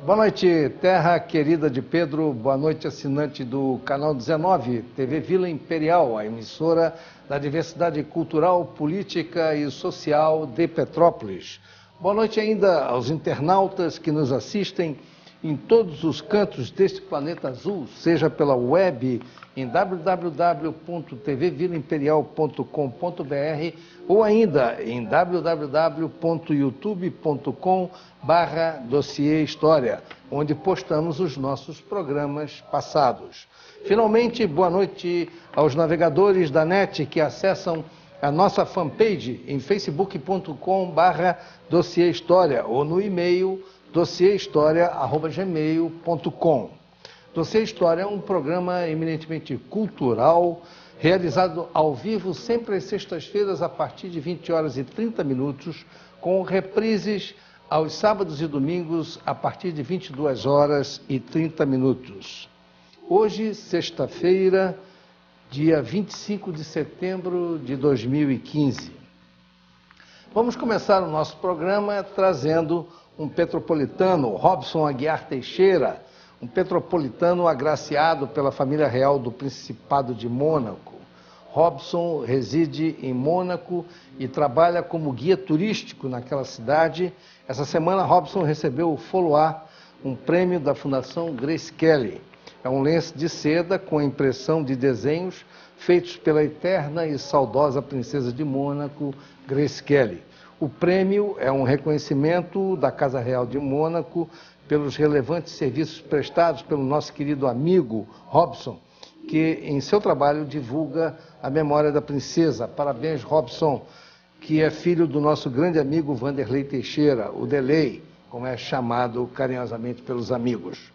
Boa noite, terra querida de Pedro. Boa noite, assinante do Canal 19, TV Vila Imperial, a emissora da diversidade cultural, política e social de Petrópolis. Boa noite ainda aos internautas que nos assistem em todos os cantos deste planeta azul, seja pela web em www.tvvilaimperial.com.br ou ainda em www.youtube.com/Dossiê História, onde postamos os nossos programas passados. Finalmente, boa noite aos navegadores da net que acessam a nossa fanpage em facebook.com/Dossiê História ou no e-mail dossiehistoria@gmail.com. Dossiê História é um programa eminentemente cultural, realizado ao vivo sempre às sextas-feiras a partir de 20h30, com reprises aos sábados e domingos a partir de 22h30. Hoje, sexta-feira, dia 25 de setembro de 2015. Vamos começar o nosso programa trazendo um petropolitano, Robson Aguiar Teixeira, um petropolitano agraciado pela família real do Principado de Mônaco. Robson reside em Mônaco e trabalha como guia turístico naquela cidade. Essa semana, Robson recebeu o Foloir, um prêmio da Fundação Grace Kelly. É um lenço de seda com impressão de desenhos feitos pela eterna e saudosa princesa de Mônaco, Grace Kelly. O prêmio é um reconhecimento da Casa Real de Mônaco pelos relevantes serviços prestados pelo nosso querido amigo Robson, que em seu trabalho divulga a memória da princesa. Parabéns, Robson, que é filho do nosso grande amigo Vanderlei Teixeira, o Delei, como é chamado carinhosamente pelos amigos.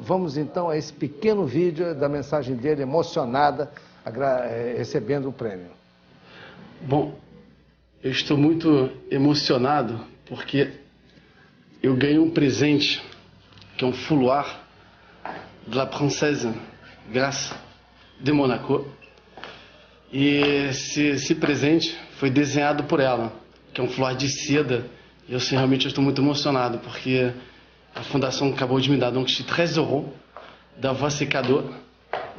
Vamos então a esse pequeno vídeo da mensagem dele emocionada, recebendo o prêmio. Bom, eu estou muito emocionado porque eu ganhei um presente, que é um fouloir da princesa Grace de Mônaco. E esse presente foi desenhado por ela, que é um fouloir de seda. E eu realmente estou muito emocionado, porque a fundação acabou de me dar. Donc, je suis très heureux d'avoir ce cadeau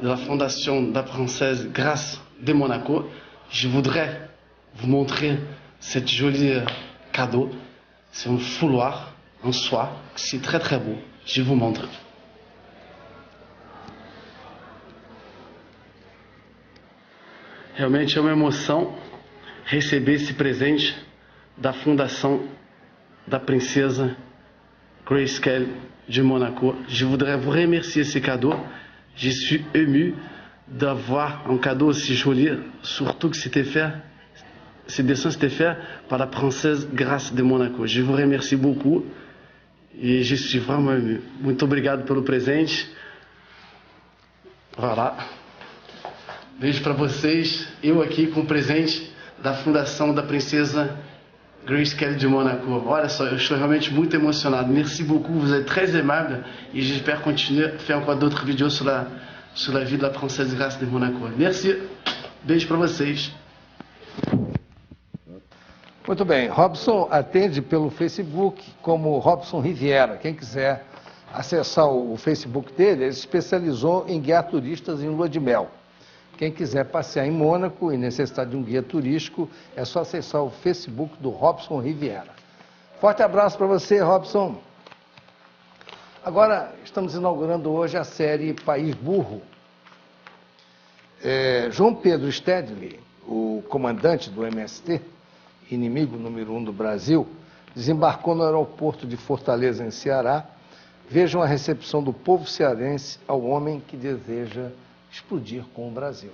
de la fondation de la princesse Grace de Mônaco. Je voudrais vous montrer cet joli cadeau. C'est un fouloir en soie, c'est très très beau. Je vous montre. Realmente é uma emoção receber esse presente da fundação da princesa Grace Kelly de Mônaco. Je voudrais vous remercier ce cadeau. Je suis ému d'avoir un cadeau aussi joli, surtout que ce dessin c'était fait par la princesse Grace de Mônaco. Je vous remercie beaucoup e je suis vraiment ému. Muito obrigado pelo presente. Voilà. Beijo para vocês. Eu aqui com o presente da fundação da princesa Grace Kelly de Mônaco. Olha só, eu estou realmente muito emocionado. Merci beaucoup, vous êtes très aimable et j'espère continuer à faire encore d'autres vidéos sur la vie de la princesse Grace de Mônaco. Merci. Beijo para vocês. Muito bem, Robson atende pelo Facebook como Robson Riviera. Quem quiser acessar o Facebook dele, ele se especializou em guiar turistas em lua de mel. Quem quiser passear em Mônaco e necessitar de um guia turístico, é só acessar o Facebook do Robson Riviera. Forte abraço para você, Robson. Agora, estamos inaugurando hoje a série País Burro. João Pedro Stedley, o comandante do MST, inimigo número 1 do Brasil, desembarcou no aeroporto de Fortaleza, em Ceará. Vejam a recepção do povo cearense ao homem que deseja explodir com o Brasil.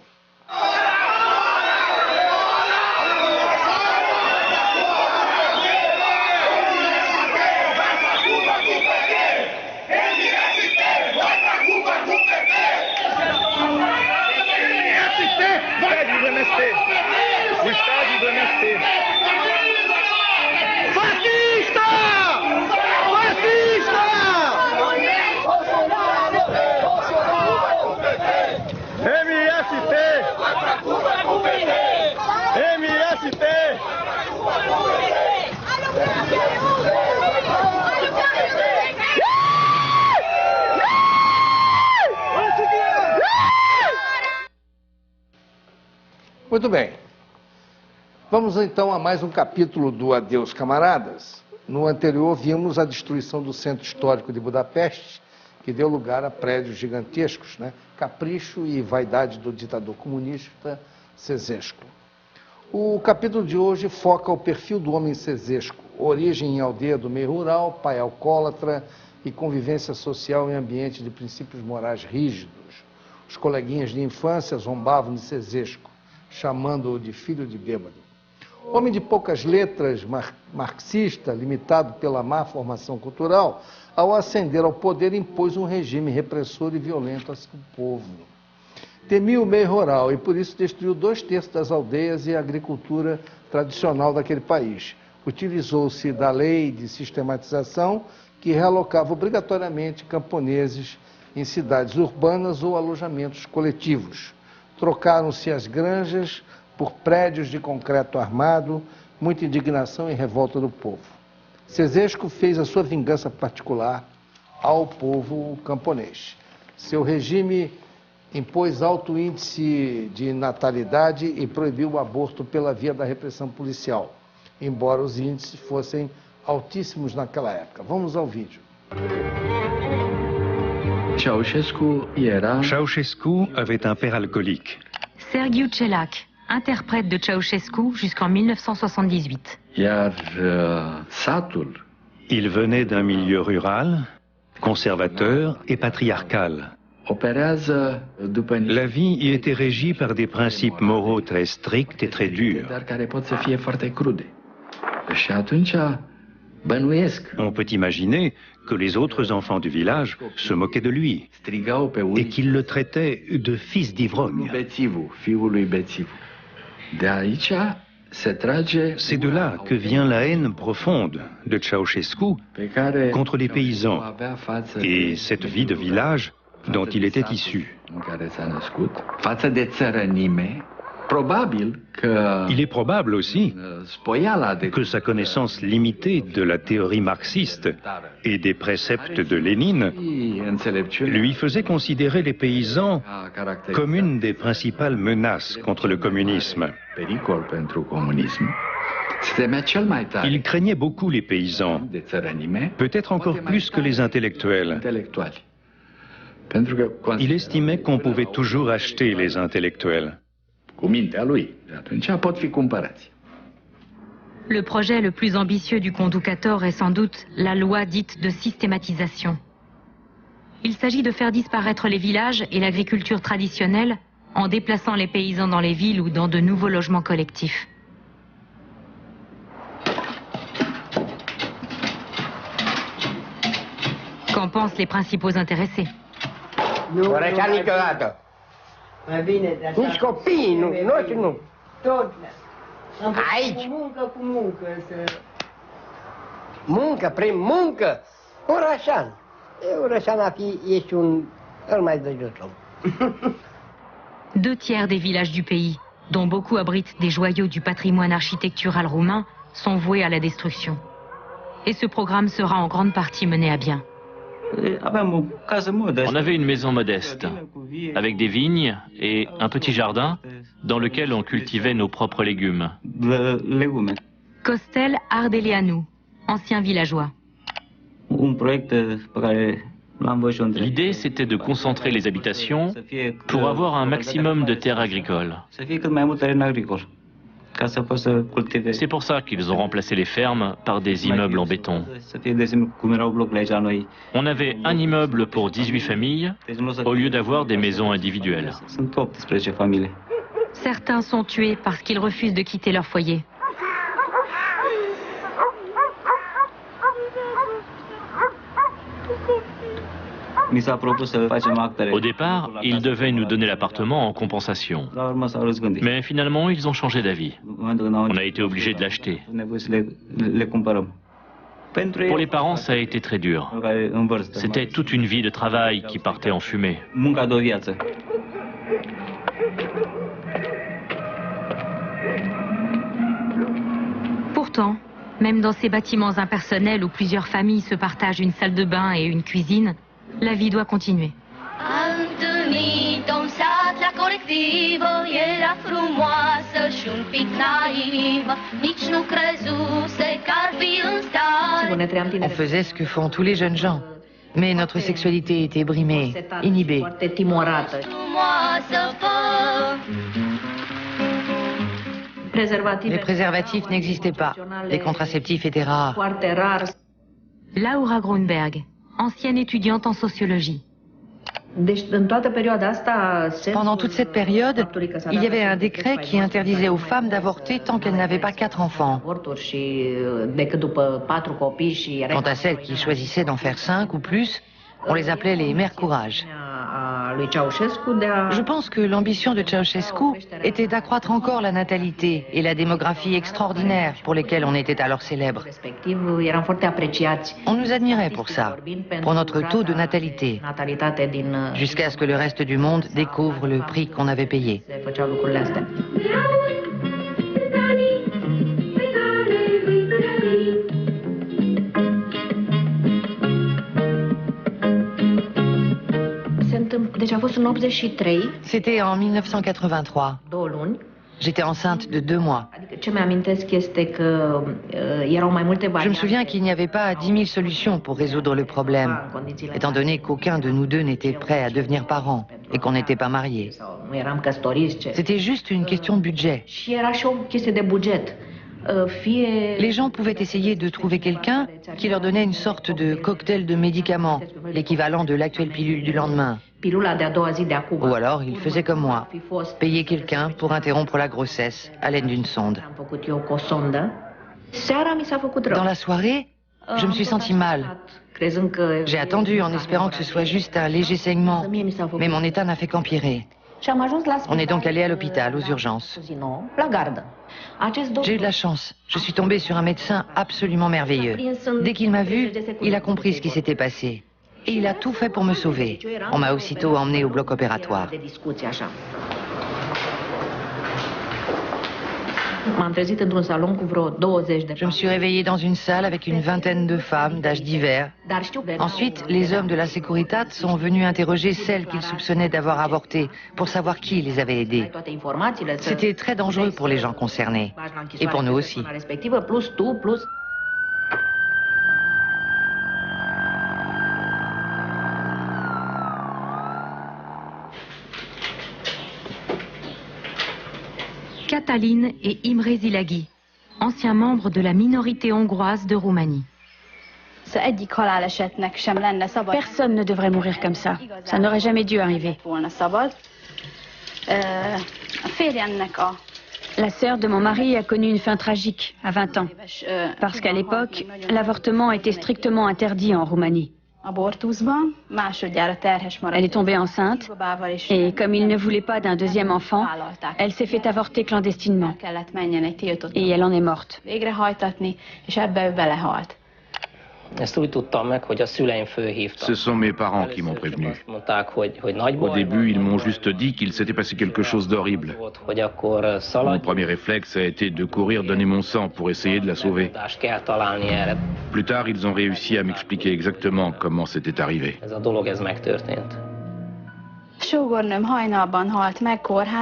O estádio do MST. Fascista! Fascista! MST! MST! Muito bem. Vamos então a mais um capítulo do Adeus Camaradas. No anterior vimos a destruição do Centro Histórico de Budapeste, que deu lugar a prédios gigantescos, né? Capricho e vaidade do ditador comunista Ceausescu. O capítulo de hoje foca o perfil do homem Ceausescu, origem em aldeia do meio rural, pai alcoólatra e convivência social em ambiente de princípios morais rígidos. Os coleguinhas de infância zombavam de Ceausescu, chamando-o de filho de bêbado. Homem de poucas letras, marxista, limitado pela má formação cultural, ao ascender ao poder impôs um regime repressor e violento a seu povo. Temia o meio rural e por isso destruiu 2/3 das aldeias e a agricultura tradicional daquele país. Utilizou-se da lei de sistematização que realocava obrigatoriamente camponeses em cidades urbanas ou alojamentos coletivos. Trocaram-se as granjas por prédios de concreto armado, muita indignação e revolta do povo. Ceausescu fez a sua vingança particular ao povo camponês. Seu regime impôs alto índice de natalidade e proibiu o aborto pela via da repressão policial, embora os índices fossem altíssimos naquela época. Vamos ao vídeo. Ceausescu avait un père alcoolique. Sergiu Celac, interprète de Ceausescu jusqu'en 1978. Il venait d'un milieu rural, conservateur et patriarcal. La vie y était régie par des principes moraux très stricts et très durs. On peut imaginer que les autres enfants du village se moquaient de lui et qu'ils le traitaient de fils d'ivrogne. C'est de là que vient la haine profonde de Ceausescu contre les paysans et cette vie de village dont il était issu. Il est probable aussi que sa connaissance limitée de la théorie marxiste et des préceptes de Lénine lui faisait considérer les paysans comme une des principales menaces contre le communisme. Il craignait beaucoup les paysans, peut-être encore plus que les intellectuels. Il estimait qu'on pouvait toujours acheter les intellectuels. Le projet le plus ambitieux du Conducator est sans doute la loi dite de systématisation. Il s'agit de faire disparaître les villages et l'agriculture traditionnelle en déplaçant les paysans dans les villes ou dans de nouveaux logements collectifs. Qu'en pensent les principaux intéressés? Nici copiii, noi nu. Aici. Muncă, prin muncă. Orășan. Orășan ești îl mai de jos om. 2/3 des villages du pays, dont beaucoup abritent des joyaux du patrimoine architectural roumain, sont voués à la destruction. Et ce programme sera en grande partie mené à bien. On avait une maison modeste, avec des vignes et un petit jardin dans lequel on cultivait nos propres légumes. Costel Ardeleanu, ancien villageois. L'idée, c'était de concentrer les habitations pour avoir un maximum de terres agricoles. C'est pour ça qu'ils ont remplacé les fermes par des immeubles en béton. On avait un immeuble pour 18 familles au lieu d'avoir des maisons individuelles. Certains sont tués parce qu'ils refusent de quitter leur foyer. Au départ, ils devaient nous donner l'appartement en compensation. Mais finalement, ils ont changé d'avis. On a été obligé de l'acheter. Pour les parents, ça a été très dur. C'était toute une vie de travail qui partait en fumée. Pourtant, même dans ces bâtiments impersonnels où plusieurs familles se partagent une salle de bain et une cuisine, la vie doit continuer. Am întâlnit-o în sat la colectivă, era frumoasă On faisait ce que font tous les jeunes gens. Mais notre sexualité était brimée, inhibée. Les préservatifs n'existaient pas. Les contraceptifs étaient rares. Laura Grunberg, ancienne étudiante en sociologie. Pendant toute cette période, il y avait un décret qui interdisait aux femmes d'avorter tant qu'elles n'avaient pas 4 enfants. Quant à celles qui choisissaient d'en faire 5 ou plus, on les appelait les mères courage. Je pense que l'ambition de Ceausescu était d'accroître encore la natalité et la démographie extraordinaire pour lesquelles on était alors célèbre. On nous admirait pour ça, pour notre taux de natalité, jusqu'à ce que le reste du monde découvre le prix qu'on avait payé. C'était en 1983. J'étais enceinte de 2 mois. Je me souviens qu'il n'y avait pas 10 000 solutions pour résoudre le problème, étant donné qu'aucun de nous deux n'était prêt à devenir parent et qu'on n'était pas mariés. C'était juste une question de budget. Les gens pouvaient essayer de trouver quelqu'un qui leur donnait une sorte de cocktail de médicaments, l'équivalent de l'actuelle pilule du lendemain. Ou alors, ils faisaient comme moi, payer quelqu'un pour interrompre la grossesse à l'aide d'une sonde. Dans la soirée, je me suis sentie mal. J'ai attendu en espérant que ce soit juste un léger saignement, mais mon état n'a fait qu'empirer. On est donc allé à l'hôpital, aux urgences. J'ai eu de la chance. Je suis tombée sur un médecin absolument merveilleux. Dès qu'il m'a vue, il a compris ce qui s'était passé. Et il a tout fait pour me sauver. On m'a aussitôt emmenée au bloc opératoire. Je me suis réveillée dans une salle avec une vingtaine de femmes d'âge divers. Ensuite, les hommes de la Securitate sont venus interroger celles qu'ils soupçonnaient d'avoir avorté pour savoir qui les avait aidées. C'était très dangereux pour les gens concernés. Et pour nous aussi. Cătălin et Imre Szilágyi, anciens membres de la minorité hongroise de Roumanie. Personne ne devrait mourir comme ça. Ça n'aurait jamais dû arriver. La sœur de mon mari a connu une fin tragique à 20 ans, parce qu'à l'époque, l'avortement était strictement interdit en Roumanie. Elle est tombée enceinte et comme il ne voulait pas d'un deuxième enfant, elle s'est fait avorter clandestinement et elle en est morte. Ce sont mes parents qui m'ont prévenu. Au début, ils m'ont juste dit qu'il s'était passé quelque chose d'horrible. Mon premier réflexe a été de courir donner mon sang pour essayer de la sauver. Plus tard, ils ont réussi à m'expliquer exactement comment c'était arrivé.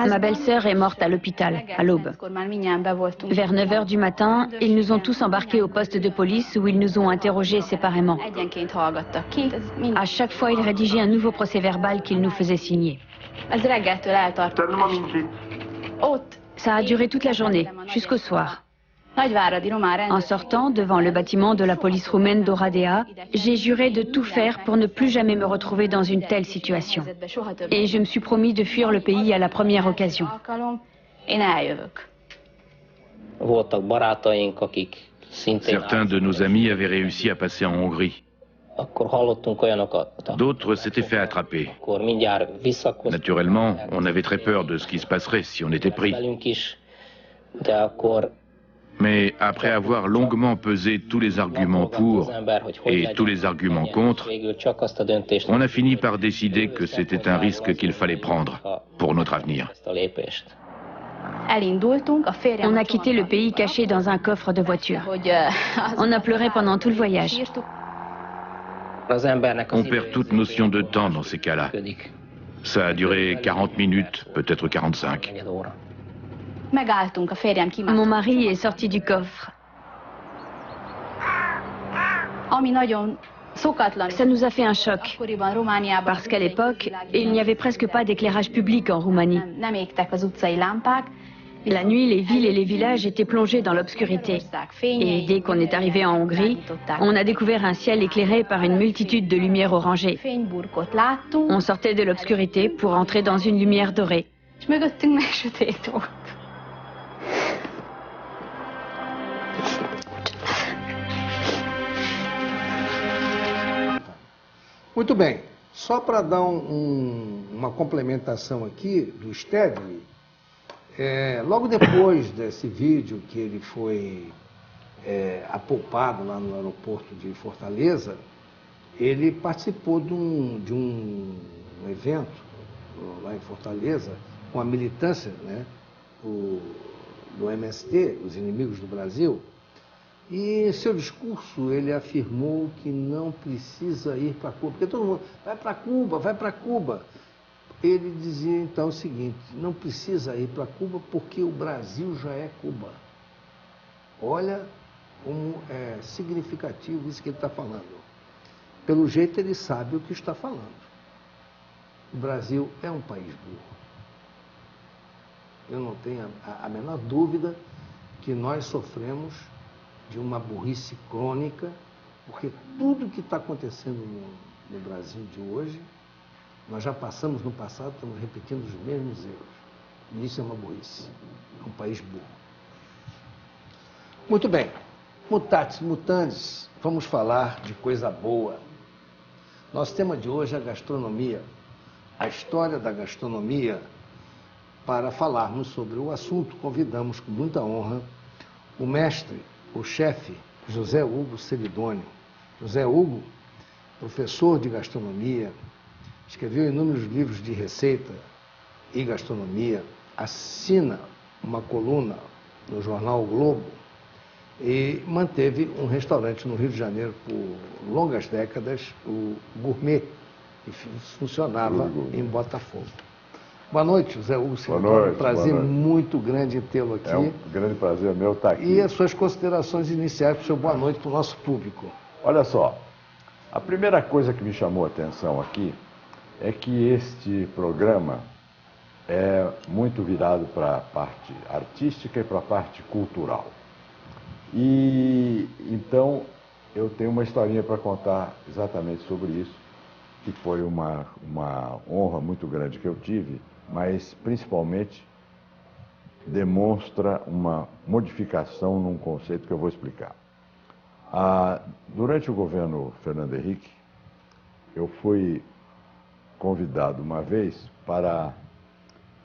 Ma belle-sœur est morte à l'hôpital, à l'aube. Vers 9 h du matin, ils nous ont tous embarqués au poste de police où ils nous ont interrogés séparément. À chaque fois, ils rédigeaient un nouveau procès-verbal qu'ils nous faisaient signer. Ça a duré toute la journée, jusqu'au soir. En sortant devant le bâtiment de la police roumaine d'Oradea, j'ai juré de tout faire pour ne plus jamais me retrouver dans une telle situation. Et je me suis promis de fuir le pays à la première occasion. Certains de nos amis avaient réussi à passer en Hongrie. D'autres s'étaient fait attraper. Naturellement, on avait très peur de ce qui se passerait si on était pris. Mais après avoir longuement pesé tous les arguments pour et tous les arguments contre, on a fini par décider que c'était un risque qu'il fallait prendre pour notre avenir. On a quitté le pays caché dans un coffre de voiture. On a pleuré pendant tout le voyage. On perd toute notion de temps dans ces cas-là. Ça a duré 40 minutes, peut-être 45. Mon mari est sorti du coffre. Ça nous a fait un choc, parce qu'à l'époque, il n'y avait presque pas d'éclairage public en Roumanie. La nuit, les villes et les villages étaient plongés dans l'obscurité. Et dès qu'on est arrivé en Hongrie, on a découvert un ciel éclairé par une multitude de lumières orangées. On sortait de l'obscurité pour entrer dans une lumière dorée. Muito bem, só para dar uma complementação aqui do Stedley, logo depois desse vídeo que ele foi apalpado lá no aeroporto de Fortaleza, ele participou de um evento lá em Fortaleza com a militância, né, do MST, os Inimigos do Brasil. E em seu discurso ele afirmou que não precisa ir para Cuba, porque todo mundo vai para Cuba, vai para Cuba. Ele dizia então o seguinte: não precisa ir para Cuba porque o Brasil já é Cuba. Olha como é significativo isso que ele está falando. Pelo jeito ele sabe o que está falando. O Brasil é um país burro. Eu não tenho a menor dúvida que nós sofremos de uma burrice crônica, porque tudo que está acontecendo no Brasil de hoje, nós já passamos no passado, estamos repetindo os mesmos erros. E isso é uma burrice. É um país burro. Muito bem. Mutatis mutandis, vamos falar de coisa boa. Nosso tema de hoje é a gastronomia. A história da gastronomia. Para falarmos sobre o assunto, convidamos com muita honra o mestre, o chefe José Hugo Celidônio. José Hugo, professor de gastronomia, escreveu inúmeros livros de receita e gastronomia, assina uma coluna no jornal O Globo e manteve um restaurante no Rio de Janeiro por longas décadas, o Gourmet, que funcionava em Botafogo. Boa noite, José Hugo Celidônio. Boa noite. Prazer boa noite. muito grande em tê-lo aqui. É um grande prazer meu estar aqui. E as suas considerações iniciais para o seu boa noite para o nosso público. Olha só, a primeira coisa que me chamou a atenção aqui é que este programa é muito virado para a parte artística e para a parte cultural. E então eu tenho uma historinha para contar exatamente sobre isso, que foi uma honra muito grande que eu tive, mas principalmente demonstra uma modificação num conceito que eu vou explicar. Durante o governo Fernando Henrique, eu fui convidado uma vez para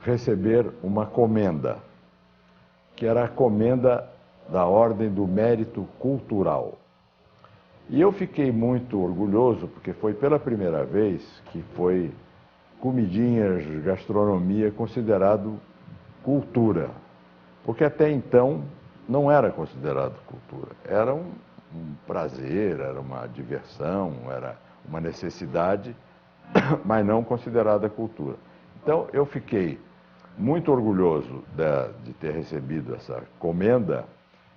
receber uma comenda, que era a comenda da Ordem do Mérito Cultural. E eu fiquei muito orgulhoso, porque foi pela primeira vez que foi comidinhas, gastronomia considerado cultura. Porque até então não era considerado cultura. Era um prazer, era uma diversão, era uma necessidade, mas não considerada cultura. Então eu fiquei muito orgulhoso de ter recebido essa comenda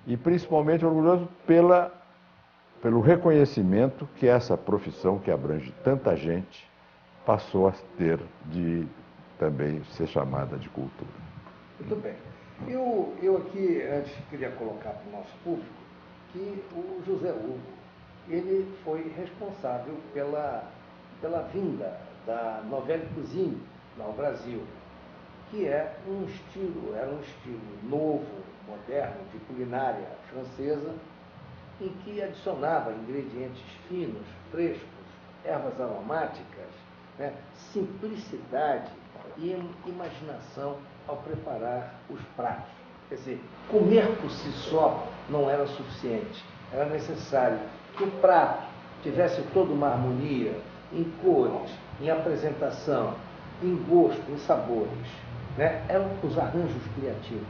e principalmente orgulhoso pelo reconhecimento que essa profissão, que abrange tanta gente, passou a ter de também ser chamada de cultura. Muito bem. Eu aqui, antes, queria colocar para o nosso público que o José Hugo, ele foi responsável pela vinda da Nouvelle Cuisine ao Brasil, que era um estilo novo, moderno, de culinária francesa, em que adicionava ingredientes finos, frescos, ervas aromáticas, né, simplicidade e imaginação ao preparar os pratos. Quer dizer, comer por si só não era suficiente, era necessário que o prato tivesse toda uma harmonia em cores, em apresentação, em gosto, em sabores, né? Eram os arranjos criativos.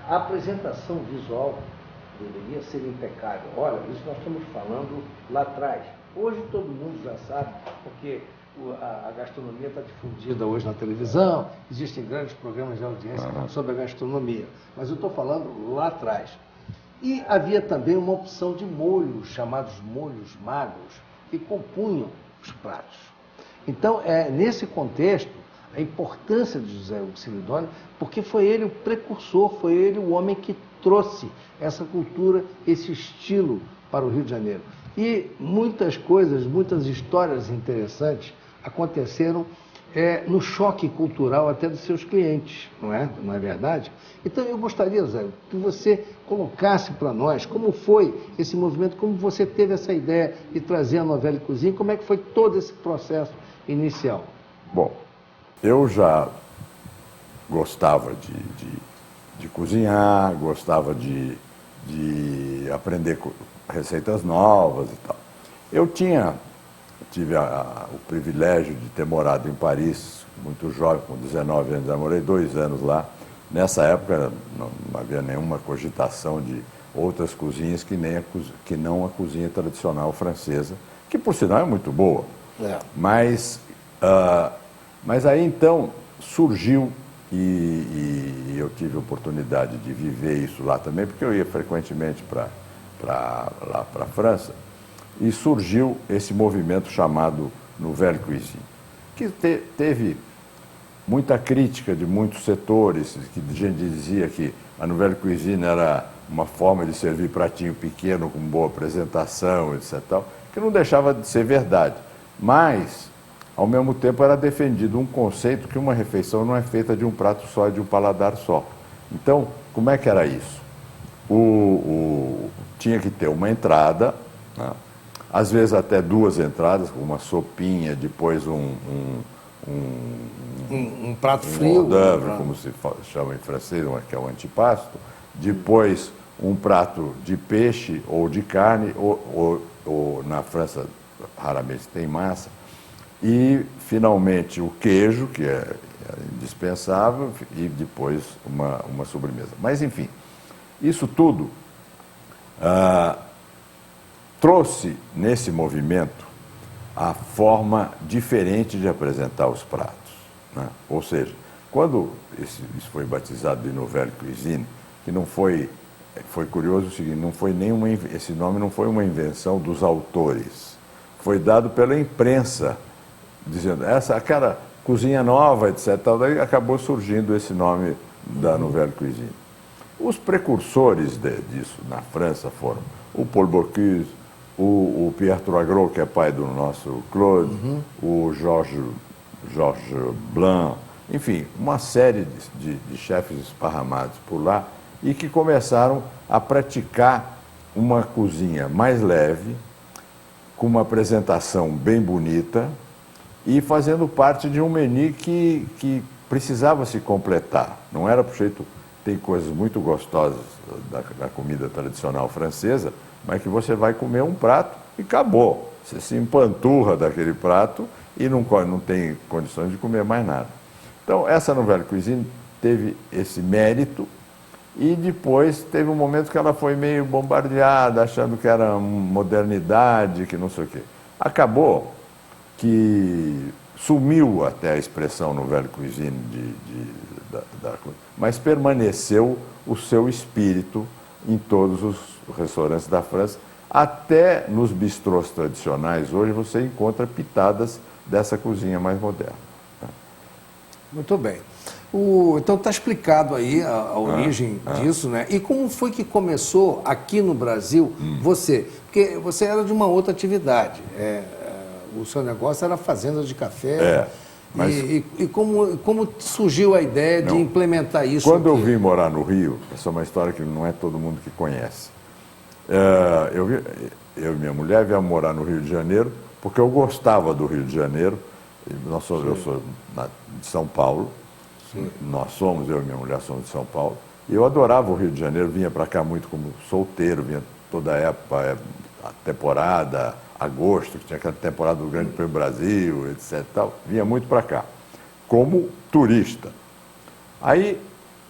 A apresentação visual deveria ser impecável. Olha, isso nós estamos falando lá atrás. Hoje todo mundo já sabe, porque a gastronomia está difundida hoje na televisão, existem grandes programas de audiência sobre a gastronomia, mas eu estou falando lá atrás. E havia também uma opção de molhos, chamados molhos magros, que compunham os pratos. Então, nesse contexto, a importância de José Hugo Celedônio, porque foi ele o precursor, foi ele o homem que trouxe essa cultura, esse estilo para o Rio de Janeiro. E muitas coisas, muitas histórias interessantes aconteceram no choque cultural até dos seus clientes, não é verdade? Então eu gostaria, Zé, que você colocasse para nós como foi esse movimento, como você teve essa ideia de trazer a Novelli Cuisine, como é que foi todo esse processo inicial? Bom, eu já gostava de cozinhar, gostava de aprender receitas novas e tal. Eu tive o privilégio de ter morado em Paris, muito jovem, com 19 anos, já morei 2 anos lá. Nessa época não havia nenhuma cogitação de outras cozinhas que não a cozinha tradicional francesa, que por sinal é muito boa. Mas aí então surgiu, e eu tive a oportunidade de viver isso lá também, porque eu ia frequentemente lá para a França, e surgiu esse movimento chamado Nouvelle Cuisine, que teve muita crítica de muitos setores, que gente dizia que a Nouvelle Cuisine era uma forma de servir pratinho pequeno com boa apresentação, etc. Que não deixava de ser verdade. Mas, ao mesmo tempo, era defendido um conceito que uma refeição não é feita de um prato só e de um paladar só. Então, como é que era isso? Tinha que ter uma entrada, né? Às vezes até 2 entradas, com uma sopinha, depois um prato frio, hors d'oeuvre, como se chama em francês, que é o antipasto, depois um prato de peixe ou de carne, ou na França raramente tem massa, e finalmente o queijo, que é indispensável, e depois uma sobremesa. Mas enfim, isso tudo trouxe nesse movimento a forma diferente de apresentar os pratos, né? Ou seja, quando isso foi batizado de Nouvelle Cuisine, que não foi curioso o seguinte, esse nome não foi uma invenção dos autores, foi dado pela imprensa, dizendo, aquela cozinha nova, etc. Daí acabou surgindo esse nome da Nouvelle Cuisine. Os precursores disso na França foram o Paul Bocuse, o Pierre Troisgros, que é pai do nosso Claude, o Georges Blanc, enfim, uma série de chefes esparramados por lá e que começaram a praticar uma cozinha mais leve, com uma apresentação bem bonita e fazendo parte de um menu que precisava se completar. Não era por jeito, tem coisas muito gostosas da comida tradicional francesa, mas que você vai comer um prato e acabou. Você se empanturra daquele prato e não tem condições de comer mais nada. Então, essa Nouvelle Cuisine teve esse mérito e depois teve um momento que ela foi meio bombardeada, achando que era modernidade, que não sei o quê. Acabou que sumiu até a expressão Nouvelle Cuisine, mas permaneceu o seu espírito em todos os restaurantes da França. Até nos bistrôs tradicionais, hoje você encontra pitadas dessa cozinha mais moderna. Muito bem. Então está explicado aí a origem disso, né? E como foi que começou aqui no Brasil você? Porque você era de uma outra atividade. O seu negócio era fazenda de café. Mas... E como surgiu a ideia de implementar isso? Quando eu vim morar no Rio, essa é uma história que não é todo mundo que conhece. Eu e minha mulher viemos morar no Rio de Janeiro porque eu gostava do Rio de Janeiro. Eu sou de São Paulo. Sim. Eu e minha mulher somos de São Paulo. E eu adorava o Rio de Janeiro, vinha para cá muito como solteiro, vinha toda a época, a temporada, agosto, que tinha aquela temporada do Grande Prêmio Brasil, etc. Tal, vinha muito para cá, como turista. Aí,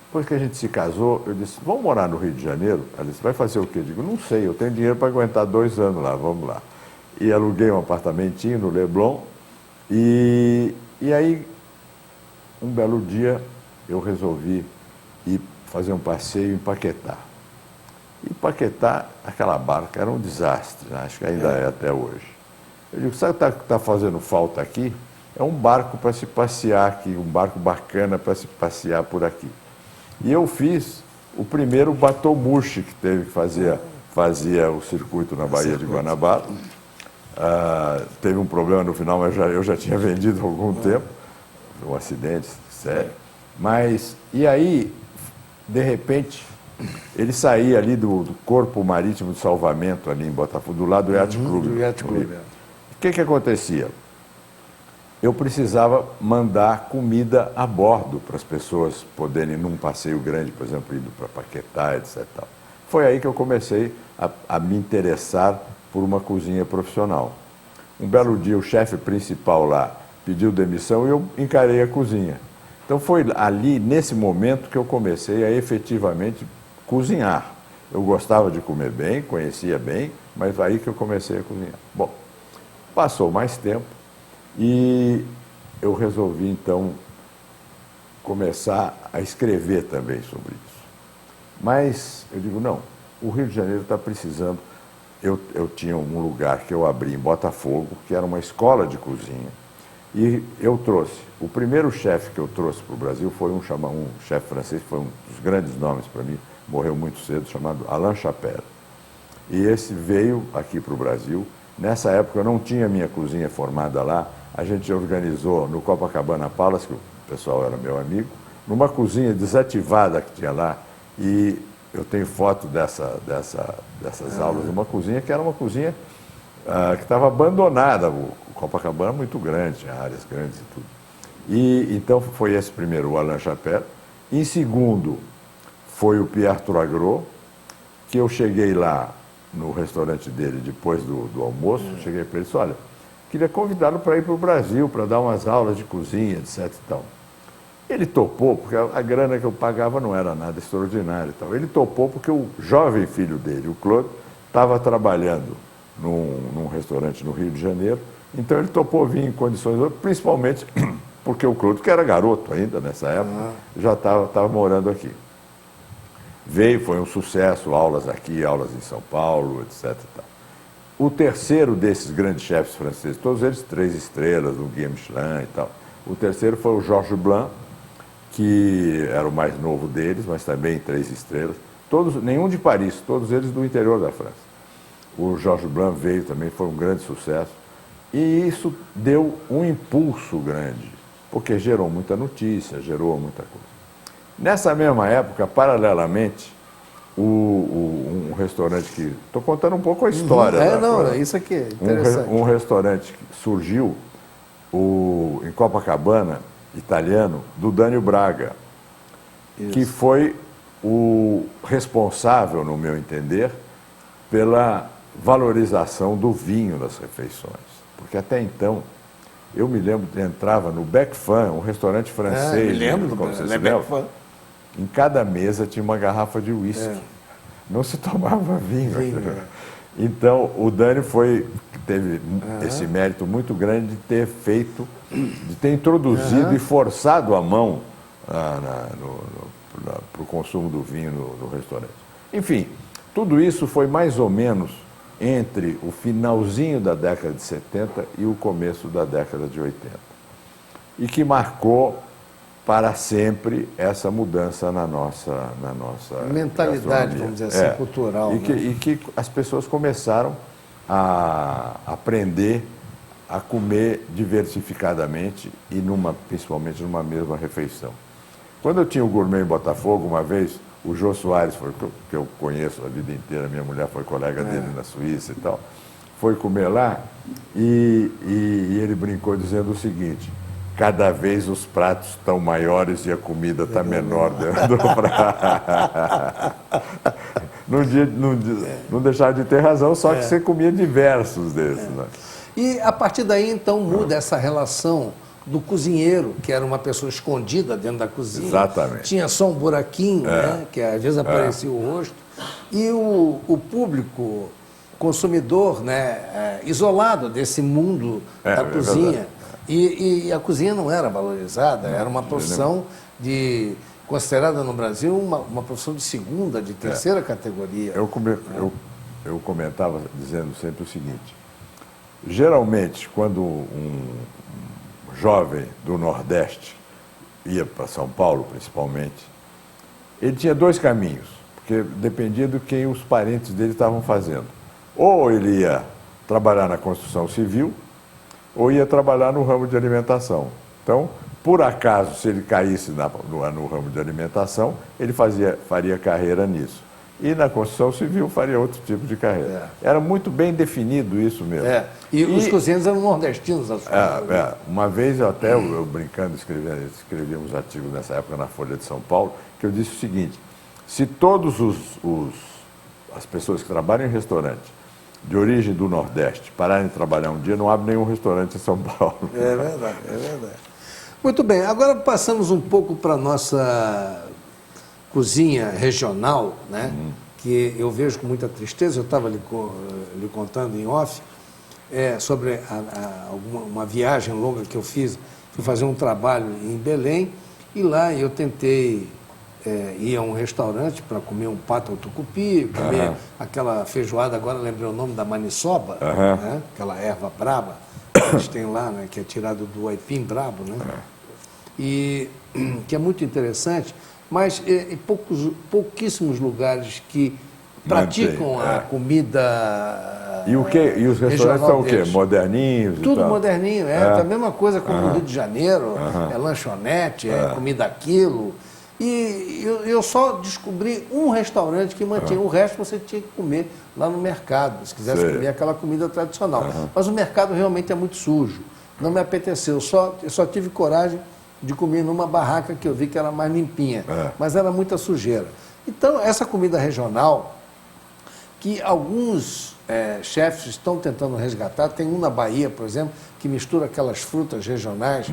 depois que a gente se casou, eu disse, vamos morar no Rio de Janeiro? Ela disse, vai fazer o quê? Eu digo, não sei, eu tenho dinheiro para aguentar 2 anos lá, vamos lá. E aluguei um apartamentinho no Leblon, E aí, um belo dia, eu resolvi ir fazer um passeio em Paquetá. E Paquetá, aquela barca, era um desastre, né? Acho que ainda é até hoje. Eu digo, sabe o que está fazendo falta aqui? É um barco para se passear aqui, um barco bacana para se passear por aqui. E eu fiz o primeiro Batomushi, que teve que fazia o circuito na Baía de Guanabara. Teve um problema no final, mas eu já tinha vendido há algum tempo. Um acidente sério. Mas, e aí, de repente, ele saía ali do Corpo Marítimo de Salvamento, ali em Botafogo, do lado do Yacht Club. O que acontecia? Eu precisava mandar comida a bordo para as pessoas poderem ir num passeio grande, por exemplo, indo para Paquetá, etc. Foi aí que eu comecei a me interessar por uma cozinha profissional. Um belo dia, o chefe principal lá pediu demissão e eu encarei a cozinha. Então foi ali, nesse momento, que eu comecei a efetivamente cozinhar. Eu gostava de comer bem, conhecia bem, mas aí que eu comecei a cozinhar. Bom, passou mais tempo e eu resolvi, então, começar a escrever também sobre isso. Mas eu digo, não, o Rio de Janeiro está precisando. Eu tinha um lugar que eu abri em Botafogo, que era uma escola de cozinha, e eu trouxe, o primeiro chefe que eu trouxe para o Brasil foi um chefe francês, que foi um dos grandes nomes para mim, morreu muito cedo, chamado Alain Chapelle. E esse veio aqui para o Brasil. Nessa época eu não tinha minha cozinha formada lá, a gente organizou no Copacabana Palace, que o pessoal era meu amigo, numa cozinha desativada que tinha lá, e eu tenho foto dessas aulas numa cozinha que era uma cozinha que estava abandonada. O Copacabana é muito grande, tinha áreas grandes e tudo. E então foi esse primeiro, o Alain Chapelle. Em segundo, foi o Pierre Troagro, que eu cheguei lá no restaurante dele depois do almoço, cheguei para ele e disse, olha, queria convidá-lo para ir para o Brasil, para dar umas aulas de cozinha, etc. e tal. Ele topou, porque a grana que eu pagava não era nada extraordinário e tal. Ele topou porque o jovem filho dele, o Claude, estava trabalhando num restaurante no Rio de Janeiro, então ele topou vir em condições, principalmente porque o Claude, que era garoto ainda nessa época, já estava morando aqui. Veio, foi um sucesso, aulas aqui, aulas em São Paulo, etc. e tal. O terceiro desses grandes chefes franceses, todos eles 3 estrelas, um Guia Michelin e tal. O terceiro foi o Georges Blanc, que era o mais novo deles, mas também 3 estrelas. Todos, nenhum de Paris, todos eles do interior da França. O Georges Blanc veio também, foi um grande sucesso. E isso deu um impulso grande, porque gerou muita notícia, gerou muita coisa. Nessa mesma época, paralelamente, um restaurante que... Estou contando um pouco a história. Isso aqui é interessante. Um restaurante que surgiu em Copacabana, italiano, do Dânio Braga, que foi o responsável, no meu entender, pela valorização do vinho nas refeições. Porque até então, eu me lembro que entrava no Bec Fan, um restaurante francês. Me lembro do Bec Fan. Em cada mesa tinha uma garrafa de uísque. Não se tomava vinho. Então, o Dânio teve esse mérito muito grande de ter feito, de ter introduzido e forçado a mão para o consumo do vinho no restaurante. Enfim, tudo isso foi mais ou menos entre o finalzinho da década de 70 e o começo da década de 80. E que marcou para sempre essa mudança na nossa mentalidade, vamos dizer assim, cultural. E que as pessoas começaram a aprender a comer diversificadamente e principalmente numa mesma refeição. Quando eu tinha o Gourmet em Botafogo, uma vez, o Jô Soares, que eu conheço a vida inteira, minha mulher foi colega dele na Suíça e tal, foi comer lá e ele brincou dizendo o seguinte: cada vez os pratos estão maiores e a comida está menor dentro do prato. Não deixava de ter razão, só que você comia diversos desses. Né? E a partir daí, então, muda essa relação do cozinheiro, que era uma pessoa escondida dentro da cozinha. Exatamente. Tinha só um buraquinho, né, que às vezes aparecia o rosto. E o público consumidor, né, isolado desse mundo da cozinha. E a cozinha não era valorizada, era uma profissão considerada no Brasil uma profissão de segunda, de terceira categoria. Eu comentava dizendo sempre o seguinte: geralmente, quando um jovem do Nordeste ia para São Paulo, principalmente, ele tinha dois caminhos, porque dependia do que os parentes dele estavam fazendo. Ou ele ia trabalhar na construção civil, ou ia trabalhar no ramo de alimentação. Então, por acaso, se ele caísse no ramo de alimentação, ele faria carreira nisso. E na construção civil faria outro tipo de carreira. Era muito bem definido isso mesmo. E os cozinheiros eram nordestinos. Uma vez, eu brincando, escrevi uns artigos nessa época na Folha de São Paulo, que eu disse o seguinte: se todos as pessoas que trabalham em restaurante de origem do Nordeste pararem de trabalhar um dia, não abre nenhum restaurante em São Paulo. É verdade, é verdade. Muito bem, agora passamos um pouco para a nossa cozinha regional, né? Que eu vejo com muita tristeza. Eu estava lhe contando em off sobre uma viagem longa que eu fiz. Fui fazer um trabalho em Belém e lá eu tentei ir a um restaurante para comer um pato ao tucupi, comer aquela feijoada, agora lembrei o nome da maniçoba, né? Aquela erva braba que eles têm lá, né? Que é tirado do aipim brabo, né? E que é muito interessante, mas em pouquíssimos lugares que praticam a comida. E os restaurantes são o quê? Moderninhos? Tudo moderninho, é a mesma coisa como no Rio de Janeiro, é lanchonete, comida aquilo. E eu só descobri um restaurante que mantinha, o resto você tinha que comer lá no mercado, se quisesse comer aquela comida tradicional. Mas o mercado realmente é muito sujo, não me apeteceu, eu só tive coragem de comer numa barraca que eu vi que era mais limpinha, mas era muita sujeira. Então, essa comida regional, que alguns chefes estão tentando resgatar, tem um na Bahia, por exemplo, que mistura aquelas frutas regionais,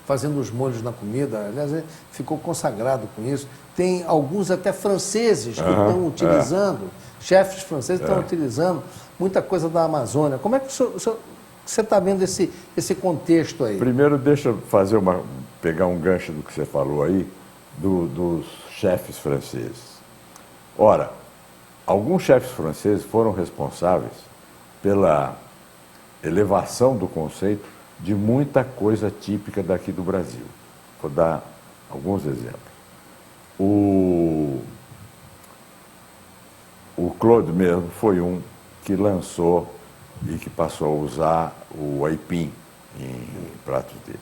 fazendo os molhos na comida, aliás, ficou consagrado com isso. Tem alguns até franceses que estão utilizando, chefes franceses estão utilizando muita coisa da Amazônia. Como é que você está vendo esse contexto aí? Primeiro, deixa eu pegar um gancho do que você falou aí, dos chefes franceses. Ora, alguns chefes franceses foram responsáveis pela elevação do conceito de muita coisa típica daqui do Brasil. Vou dar alguns exemplos. O Claude mesmo foi um que lançou e que passou a usar o aipim em pratos dele.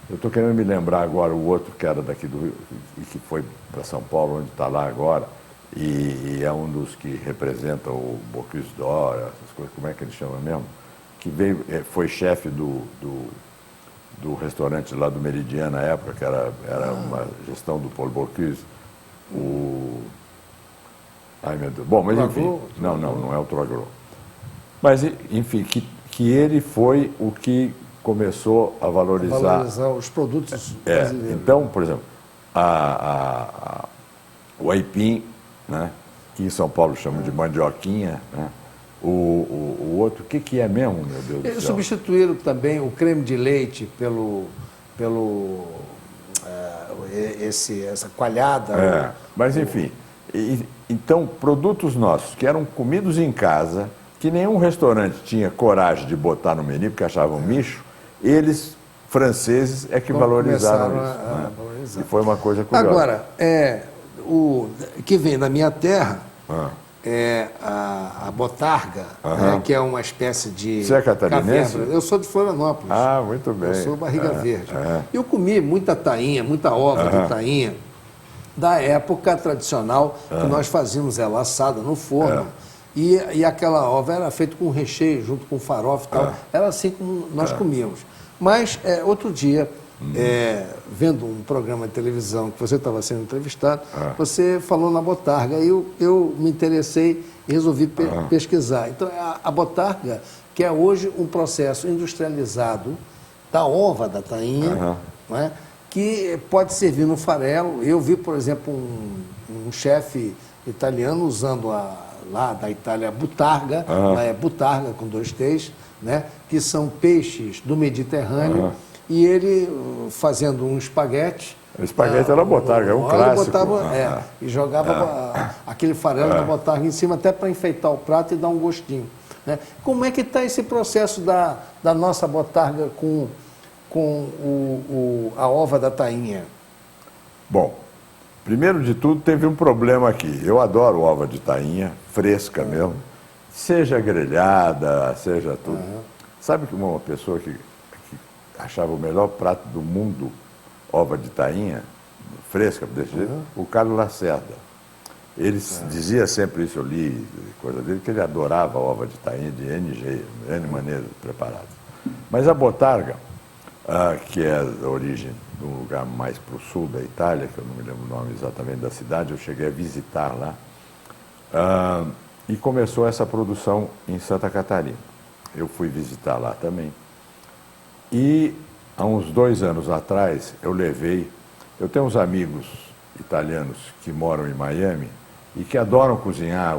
Eu estou querendo me lembrar agora o outro que era daqui do Rio e que foi para São Paulo, onde está lá agora, e é um dos que representa o Bocuse d'Or, essas coisas, como é que ele chama mesmo? Que foi chefe do restaurante lá do Meridiano na época, que era uma gestão do Paul Bocuse. Ai, meu Deus. Bom, mas enfim. Não é o Troglo. Mas, enfim, que ele foi o que começou a valorizar os produtos brasileiros. Então, por exemplo, o aipim, né, que em São Paulo chamam de mandioquinha, né? O outro, o que é mesmo, meu Deus do céu? Eles substituíram também o creme de leite essa coalhada. Mas, enfim, então, produtos nossos que eram comidos em casa, que nenhum restaurante tinha coragem de botar no menu, porque achavam micho, eles, franceses, é que valorizaram isso. Valorizar. E foi uma coisa curiosa. Agora, o que vem da minha terra é a botarga, né, que é uma espécie de... Você é catarinense? Eu sou de Florianópolis. Ah, muito bem. Eu sou barriga verde. Eu comi muita tainha, muita ova de tainha, da época tradicional, que nós fazíamos ela assada no forno. E aquela ova era feita com recheio, junto com farofa e tal. Era assim como nós comíamos. Mas, outro dia, vendo um programa de televisão que você estava sendo entrevistado, você falou na botarga. E eu me interessei e resolvi pesquisar. Então, a botarga, que é hoje um processo industrializado da ova da tainha, né, que pode servir no farelo. Eu vi, por exemplo, um chefe italiano usando lá da Itália, butarga, lá é butarga com 2 T's, né, que são peixes do Mediterrâneo, e ele fazendo um espaguete. O espaguete era botarga, é um clássico. Botava, e jogava aquele farelo da botarga em cima, até para enfeitar o prato e dar um gostinho. Né? Como é que está esse processo da nossa botarga com a ova da tainha? Bom, primeiro de tudo teve um problema aqui. Eu adoro ova de tainha, fresca mesmo, seja grelhada, seja tudo. Sabe que uma pessoa que achava o melhor prato do mundo, ova de tainha, fresca desse jeito, o Carlos Lacerda. Ele dizia sempre isso, eu li coisa dele, que ele adorava a ova de tainha de N maneiras preparadas. Mas a botarga, que é a origem de um lugar mais para o sul da Itália, que eu não me lembro o nome exatamente da cidade, eu cheguei a visitar lá, e começou essa produção em Santa Catarina. Eu fui visitar lá também. E há uns 2 anos atrás, eu tenho uns amigos italianos que moram em Miami e que adoram cozinhar,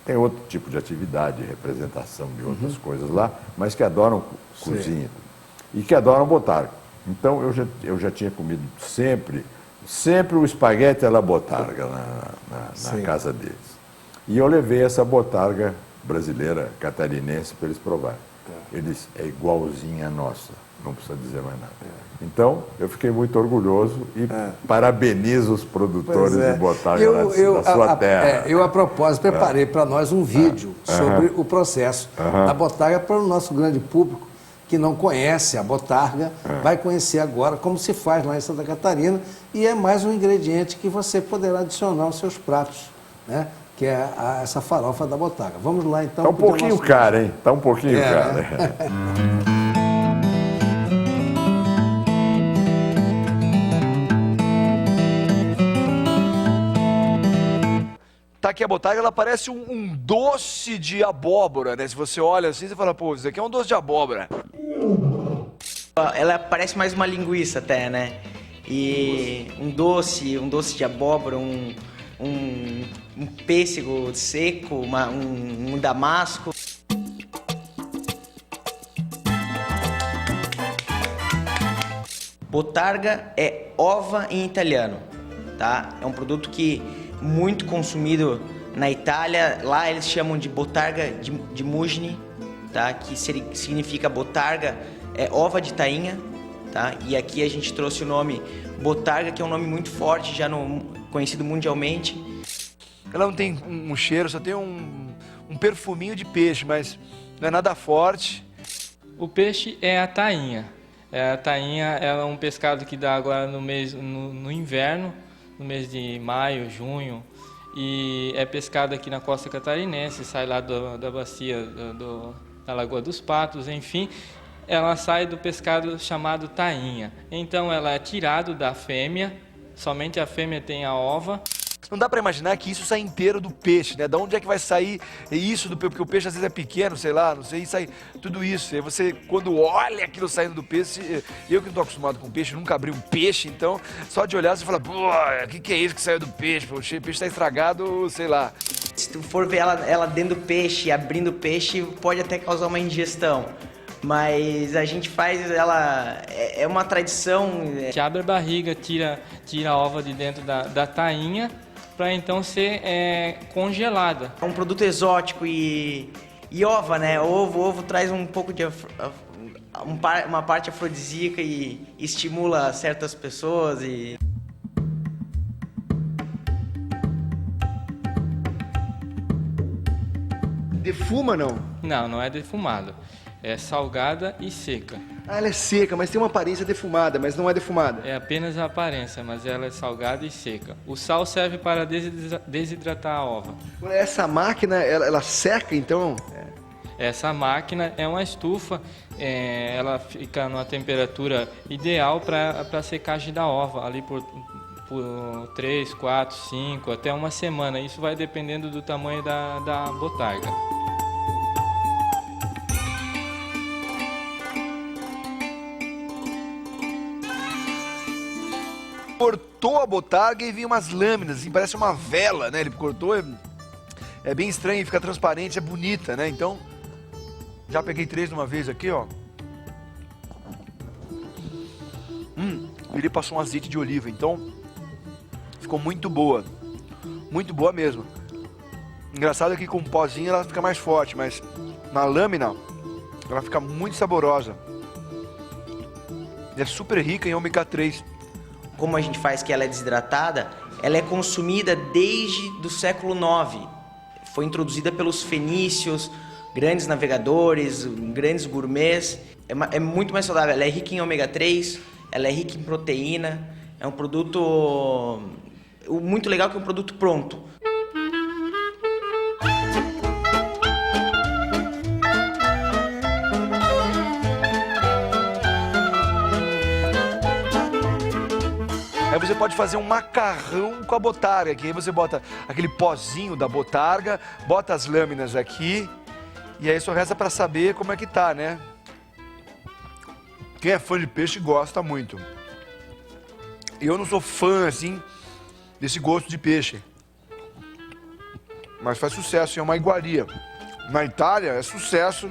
tem outro tipo de atividade, representação de outras coisas lá, mas que adoram cozinha e que adoram botarga. Então eu já tinha comido sempre o espaguete alla botarga na casa deles. E eu levei essa botarga brasileira, catarinense, para eles provarem. Eles é igualzinha a nossa, não precisa dizer mais nada. Então, eu fiquei muito orgulhoso e parabenizo os produtores de botarga da sua terra. Eu, a propósito, preparei para nós um vídeo sobre o processo da botarga para o nosso grande público que não conhece a botarga, vai conhecer agora como se faz lá em Santa Catarina, e é mais um ingrediente que você poderá adicionar aos seus pratos, né? Que é essa farofa da botarga. Vamos lá, então. Está um pouquinho caro, hein? Está um pouquinho caro. Tá aqui a botarga, ela parece um doce de abóbora, né? Se você olha assim, você fala, pô, isso aqui é um doce de abóbora. Ela parece mais uma linguiça até, né? E um doce de abóbora, um pêssego seco, um damasco. Botarga é ova em italiano, tá? É um produto que muito consumido na Itália. Lá eles chamam de botarga de Mugni, tá? Que significa botarga é ova de tainha, tá? E aqui a gente trouxe o nome botarga, que é um nome muito forte, já conhecido mundialmente. Ela não tem um cheiro, só tem um perfuminho de peixe, mas não é nada forte. O peixe é a tainha. A tainha é um pescado que dá agora no inverno, no mês de maio, junho, e é pescado aqui na costa catarinense, sai lá da bacia da Lagoa dos Patos, enfim, ela sai do pescado chamado tainha. Então ela é tirado da fêmea, somente a fêmea tem a ova. Não dá para imaginar que isso sai inteiro do peixe, né? Da onde é que vai sair isso do peixe? Porque o peixe às vezes é pequeno, sei lá, não sei, e sai tudo isso. E aí você, quando olha aquilo saindo do peixe, eu que não tô acostumado com peixe, nunca abri um peixe, então só de olhar você fala, pô, o que é isso que saiu do peixe? Pô, o peixe tá estragado, sei lá. Se tu for ver ela dentro do peixe, abrindo o peixe, pode até causar uma indigestão. Mas a gente faz ela, é uma tradição. A gente abre a barriga, tira a ova de dentro da tainha, para então ser congelada. É um produto exótico e ova, né? Ovo traz um pouco de uma parte afrodisíaca e estimula certas pessoas e... Defuma, não? Não é defumado. É salgada e seca. Ah, ela é seca, mas tem uma aparência defumada, mas não é defumada. É apenas a aparência, mas ela é salgada e seca. O sal serve para desidratar a ova. Essa máquina, ela seca, então? Essa máquina é uma estufa, ela fica numa temperatura ideal para a secagem da ova, ali por 3, 4, 5, até uma semana. Isso vai dependendo do tamanho da botarga. Cortou a botarga e vinha umas lâminas, assim, parece uma vela, né? Ele cortou, é bem estranho, fica transparente, é bonita, né? Então, Já peguei 3 de uma vez aqui, ó. Ele passou um azeite de oliva, então ficou muito boa. Muito boa mesmo. Engraçado é que com um pozinho ela fica mais forte, mas na lâmina ela fica muito saborosa. É super rica em ômega 3. Como a gente faz que ela é desidratada, ela é consumida desde o século IX. Foi introduzida pelos fenícios, grandes navegadores, grandes gourmets. É muito mais saudável. Ela é rica em ômega 3, ela é rica em proteína. É um produto muito legal, que é um produto pronto. Aí você pode fazer um macarrão com a botarga, que aí você bota aquele pozinho da botarga, bota as lâminas aqui, e aí só resta para saber como é que tá, né? Quem é fã de peixe gosta muito. Eu não sou fã, assim, desse gosto de peixe. Mas faz sucesso, é uma iguaria. Na Itália é sucesso.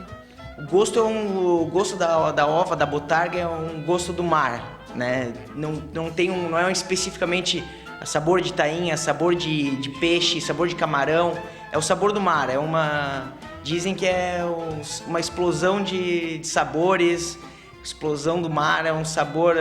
O gosto da ova, da botarga, é um gosto do mar. Né? Não é especificamente sabor de tainha, sabor de peixe, sabor de camarão. É o sabor do mar. Dizem que é uma explosão de sabores. Explosão do mar, é um sabor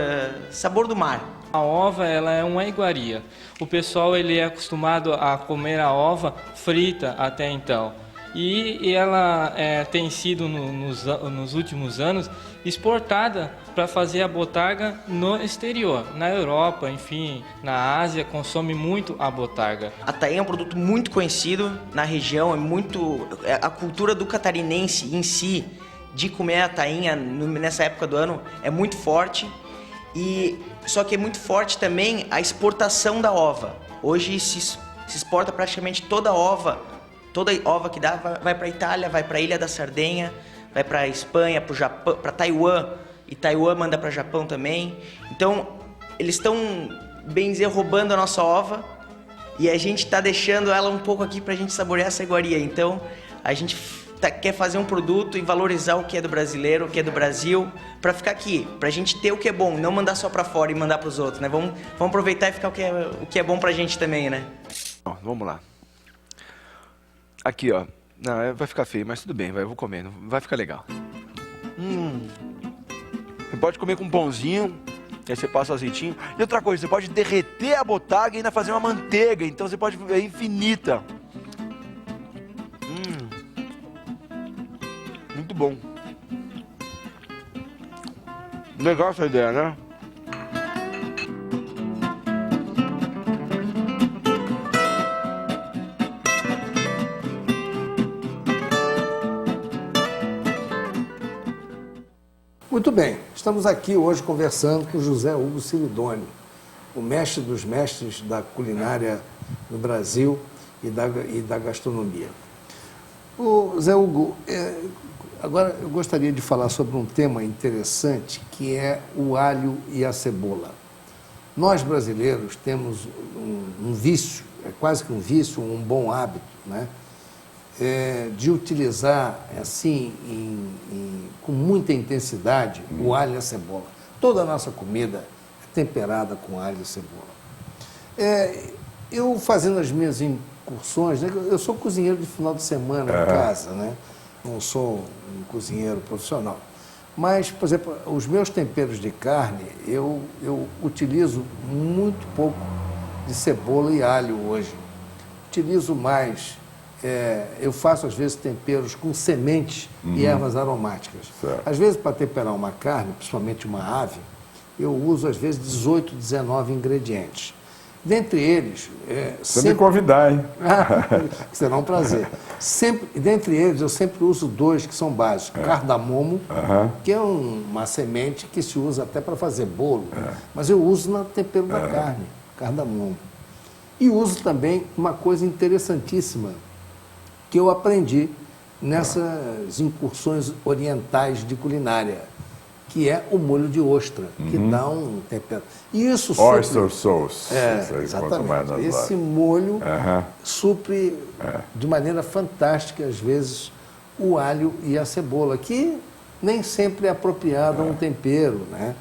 do mar. A ova, ela é uma iguaria. O pessoal ele é acostumado a comer a ova frita até então. E ela tem sido, nos últimos anos, exportada para fazer a botarga no exterior. Na Europa, enfim, na Ásia, consome muito a botarga. A tainha é um produto muito conhecido na região, a cultura do catarinense em si, de comer a tainha nessa época do ano, é muito forte. Só que é muito forte também a exportação da ova. Hoje se exporta praticamente toda a ova que dá vai para a Itália, vai para a Ilha da Sardenha, vai para a Espanha, para o Japão, para Taiwan, e Taiwan manda para o Japão também. Então, eles estão, bem dizer, roubando a nossa ova, e a gente está deixando ela um pouco aqui para a gente saborear essa iguaria. Então, a gente quer fazer um produto e valorizar o que é do brasileiro, o que é do Brasil, para ficar aqui, para a gente ter o que é bom, não mandar só para fora e mandar para os outros, né? Vamos aproveitar e ficar o que é bom para a gente também, né? Vamos lá. Aqui, ó. Não, vai ficar feio, mas tudo bem, eu vou comer, vai ficar legal. Você pode comer com um pãozinho, aí você passa o azeitinho. E outra coisa, você pode derreter a botarga e ainda fazer uma manteiga, então você pode, é infinita. Muito bom. Legal essa ideia, né? Muito bem, estamos aqui hoje conversando com José Hugo Silidoni, o mestre dos mestres da culinária no Brasil e da gastronomia. Zé Hugo, agora eu gostaria de falar sobre um tema interessante, que é o alho e a cebola. Nós brasileiros temos um vício, é quase que um vício, um bom hábito, né? De utilizar assim com muita intensidade o alho e a cebola. Toda a nossa comida é temperada com alho e cebola. Eu fazendo as minhas incursões, né, eu sou cozinheiro de final de semana em casa, né? Não sou um cozinheiro profissional. Mas, por exemplo, os meus temperos de carne, eu utilizo muito pouco de cebola e alho hoje. Utilizo mais... eu faço, às vezes, temperos com sementes e ervas aromáticas. Certo. Às vezes, para temperar uma carne, principalmente uma ave, eu uso, às vezes, 18, 19 ingredientes. Dentre eles... Você me convidar, hein? Será um prazer. Dentre eles, eu sempre uso 2 que são básicos. Cardamomo, que é uma semente que se usa até para fazer bolo, mas eu uso no tempero da carne, cardamomo. E uso também uma coisa interessantíssima, que eu aprendi nessas incursões orientais de culinária, que é o molho de ostra, que dá um tempero. E isso supre... Oyster sauce. Exatamente. Esse molho supre de maneira fantástica, às vezes, o alho e a cebola, que nem sempre é apropriado a um tempero, né?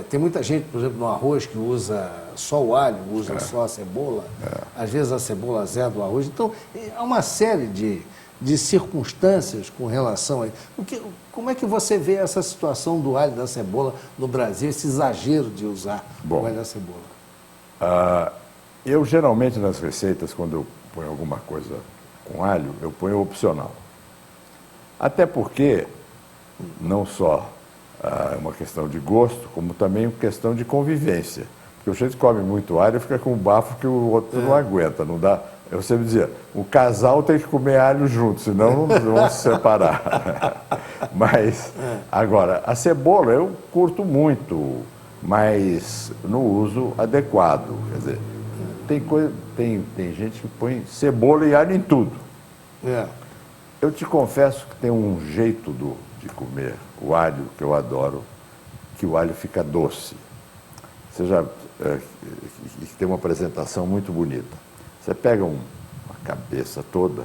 Tem muita gente, por exemplo, no arroz que usa só o alho, usa só a cebola, às vezes a cebola azeda o arroz. Então, há uma série de circunstâncias com relação a isso. Como é que você vê essa situação do alho e da cebola no Brasil, esse exagero de usar o alho e a cebola? Eu geralmente nas receitas, quando eu ponho alguma coisa com alho, eu ponho opcional. Até porque não só é uma questão de gosto, como também uma questão de convivência. Porque o gente come muito alho e fica com um bafo que o outro não aguenta, não dá. Eu sempre dizia, o casal tem que comer alho junto, senão não vão se separar. Mas, agora, a cebola eu curto muito, mas no uso adequado. Quer dizer, tem gente que põe cebola e alho em tudo. Eu te confesso que tem um jeito de comer o alho que eu adoro, que o alho fica doce. Você já tem uma apresentação muito bonita. Você pega uma cabeça toda,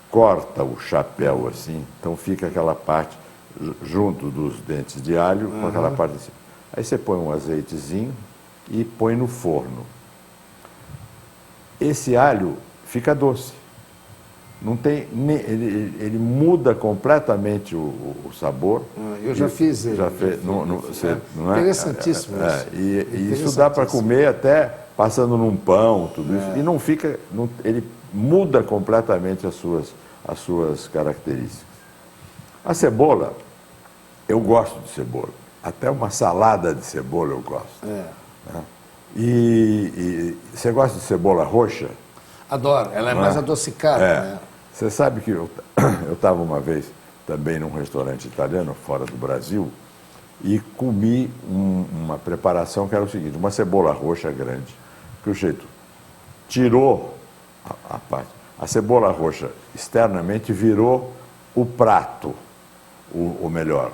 corta o chapéu assim, então fica aquela parte junto dos dentes de alho, com aquela parte assim. Aí você põe um azeitezinho e põe no forno. Esse alho fica doce. Não tem, ele muda completamente o sabor. Eu já fiz ele. Não é? Interessantíssimo isso. E isso dá para comer até passando num pão, tudo isso. E não fica, ele muda completamente as suas características. A cebola, eu gosto de cebola. Até uma salada de cebola eu gosto. Né? E você gosta de cebola roxa? Adoro, ela é mais adocicada. Né? Você sabe que eu estava uma vez também num restaurante italiano, fora do Brasil, e comi uma preparação que era o seguinte, uma cebola roxa grande, que o jeito tirou a parte. A cebola roxa externamente virou o prato, ou melhor,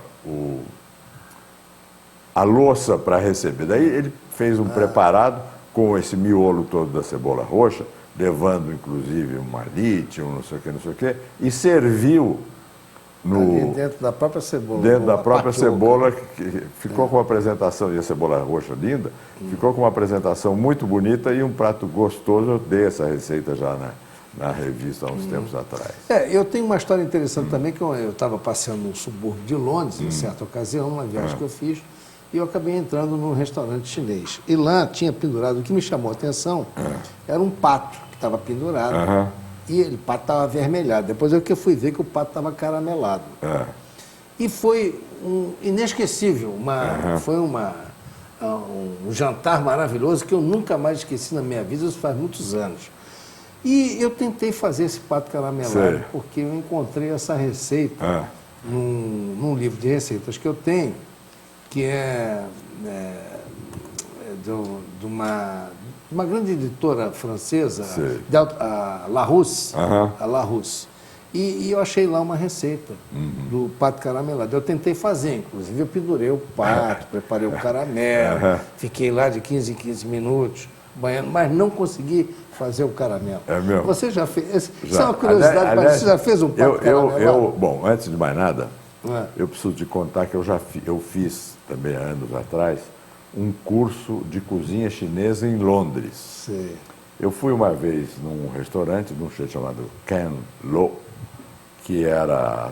a louça para receber. Daí ele fez um preparado com esse miolo todo da cebola roxa, levando inclusive um alite, um não sei o que, e serviu dentro da própria cebola. Dentro da própria cebola, que ficou com uma apresentação, e a cebola roxa linda, ficou com uma apresentação muito bonita e um prato gostoso. Eu dei essa receita já na revista há uns tempos atrás. Eu tenho uma história interessante também, que eu estava passeando no subúrbio de Londres, em certa ocasião, uma viagem que eu fiz, e eu acabei entrando num restaurante chinês. E lá tinha pendurado, o que me chamou a atenção, era um pato que estava pendurado, e o pato estava avermelhado. Depois eu fui ver que o pato estava caramelado. E foi inesquecível, foi um jantar maravilhoso que eu nunca mais esqueci na minha vida, isso faz muitos anos. E eu tentei fazer esse pato caramelado, porque eu encontrei essa receita num livro de receitas que eu tenho, que é de uma grande editora francesa, a Larousse. A Larousse. E eu achei lá uma receita do pato caramelado. Eu tentei fazer, inclusive eu pendurei o pato, preparei o caramelo, fiquei lá de 15 em 15 minutos banhando, mas não consegui fazer o caramelo. É mesmo? Você já fez? Isso é uma curiosidade, mas você já fez um pato caramelado? Bom, antes de mais nada, eu preciso te contar que eu fiz também há anos atrás um curso de cozinha chinesa em Londres. Eu fui uma vez num restaurante, num chefe chamado Ken Lo, que era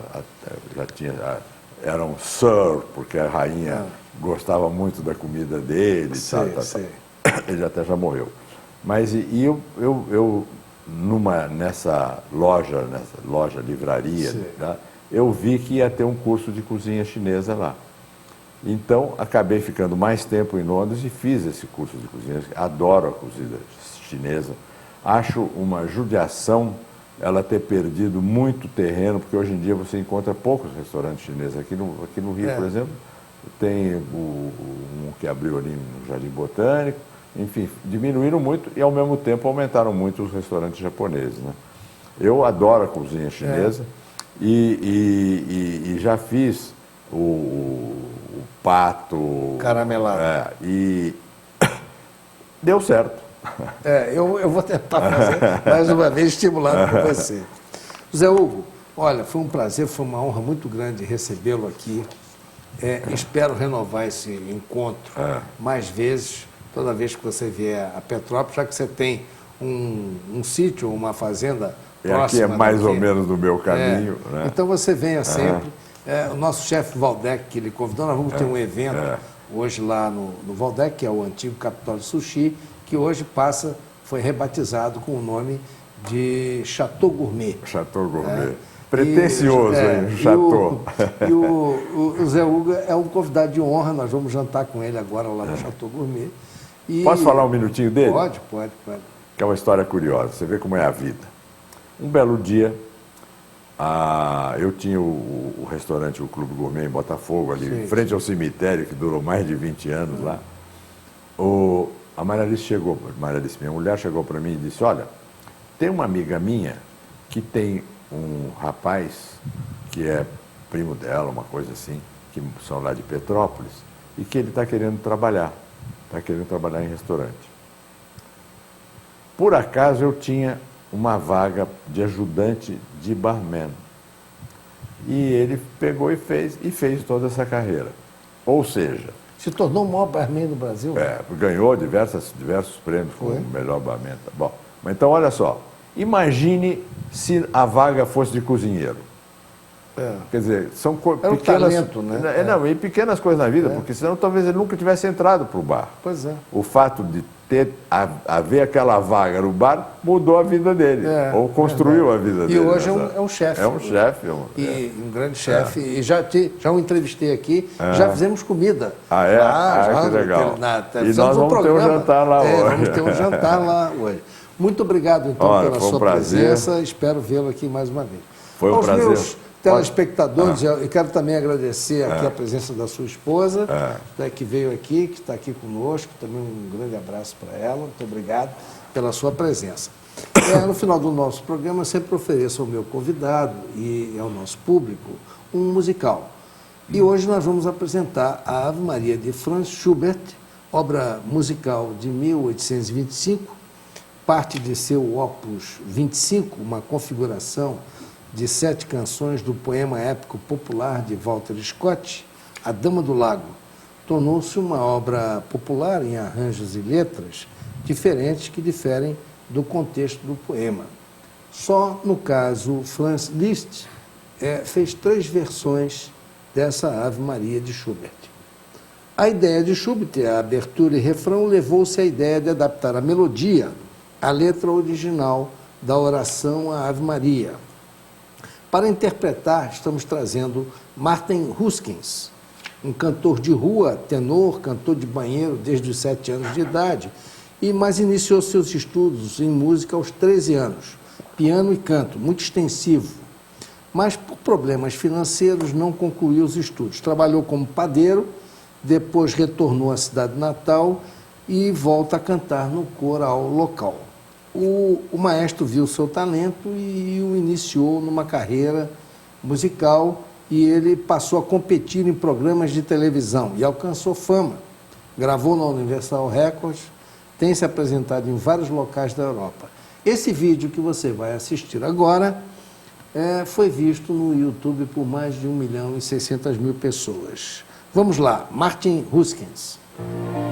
um sir, porque a rainha gostava muito da comida dele, ele até já morreu. Mas nessa loja livraria, eu vi que ia ter um curso de cozinha chinesa lá. Então, acabei ficando mais tempo em Londres e fiz esse curso de cozinha. Adoro a cozinha chinesa. Acho uma judiação ela ter perdido muito terreno, porque hoje em dia você encontra poucos restaurantes chineses. Aqui no Rio, por exemplo, tem um que abriu ali no Jardim Botânico. Enfim, diminuíram muito e, ao mesmo tempo, aumentaram muito os restaurantes japoneses. Né? Eu adoro a cozinha chinesa e já fiz o pato caramelado. E deu certo. Eu vou tentar fazer mais uma vez, estimulado por você. Zé Hugo, Olha, foi um prazer, foi uma honra muito grande recebê-lo aqui. Espero renovar esse encontro mais vezes, toda vez que você vier a Petrópolis, já que você tem um sítio, uma fazenda próxima. Aqui é mais ou menos do meu caminho. Né? Então você venha sempre. O nosso chefe Valdec, que ele convidou, nós vamos ter um evento hoje lá no Valdec, que é o antigo Capitólio Sushi, que hoje foi rebatizado com o nome de Chateau Gourmet. Chateau Gourmet. Pretencioso, hein? Chateau. E o Zé Uga é um convidado de honra, nós vamos jantar com ele agora lá no Chateau Gourmet. Posso falar um minutinho dele? Pode. Que é uma história curiosa, você vê como é a vida. Um belo dia, eu tinha o restaurante, o Clube Gourmet em Botafogo, ali em frente ao cemitério, que durou mais de 20 anos lá. A Maria Alice minha mulher, chegou para mim e disse, olha, tem uma amiga minha que tem um rapaz que é primo dela, uma coisa assim, que são lá de Petrópolis, e que ele está querendo trabalhar em restaurante. Por acaso eu tinha uma vaga de ajudante de barman. E ele pegou e fez toda essa carreira. Ou seja... Se tornou o maior barman do Brasil? Ganhou diversos prêmios como o melhor barman. Bom, mas então olha só, imagine se a vaga fosse de cozinheiro. Quer dizer, são pequenas... talento, né? E pequenas coisas na vida, porque senão talvez ele nunca tivesse entrado para o bar. Pois é. O fato de haver aquela vaga no bar mudou a vida dele, ou construiu a vida dele. E hoje é um chefe. É um chefe. Um grande chefe. E já o entrevistei aqui, já fizemos comida. Que legal. E nós vamos ter um jantar lá hoje. Vamos ter um jantar lá hoje. Muito obrigado, então, pela sua presença. Espero vê-lo aqui mais uma vez. Foi um prazer. Meus telespectadores, eu quero também agradecer aqui a presença da sua esposa, que veio aqui, que está aqui conosco. Também um grande abraço para ela. Muito obrigado pela sua presença. No final do nosso programa, eu sempre ofereço ao meu convidado e ao nosso público um musical. E hoje nós vamos apresentar a Ave Maria de Franz Schubert, obra musical de 1825, parte de seu opus 25, uma configuração de 7 canções do poema épico popular de Walter Scott, A Dama do Lago. Tornou-se uma obra popular em arranjos e letras diferentes que diferem do contexto do poema. Só no caso Franz Liszt fez 3 versões dessa Ave Maria de Schubert. A ideia de Schubert, a abertura e refrão, levou-se à ideia de adaptar a melodia à letra original da oração à Ave Maria. Para interpretar, estamos trazendo Martin Huskins, um cantor de rua, tenor, cantor de banheiro desde os 7 anos de idade, mas iniciou seus estudos em música aos 13 anos, piano e canto, muito extensivo. Mas, por problemas financeiros, não concluiu os estudos. Trabalhou como padeiro, depois retornou à cidade natal e volta a cantar no coral local. O maestro viu seu talento e o iniciou numa carreira musical e ele passou a competir em programas de televisão e alcançou fama. Gravou na Universal Records, tem se apresentado em vários locais da Europa. Esse vídeo que você vai assistir agora foi visto no YouTube por mais de 1.600.000 pessoas. Vamos lá, Martin Huskins. Ave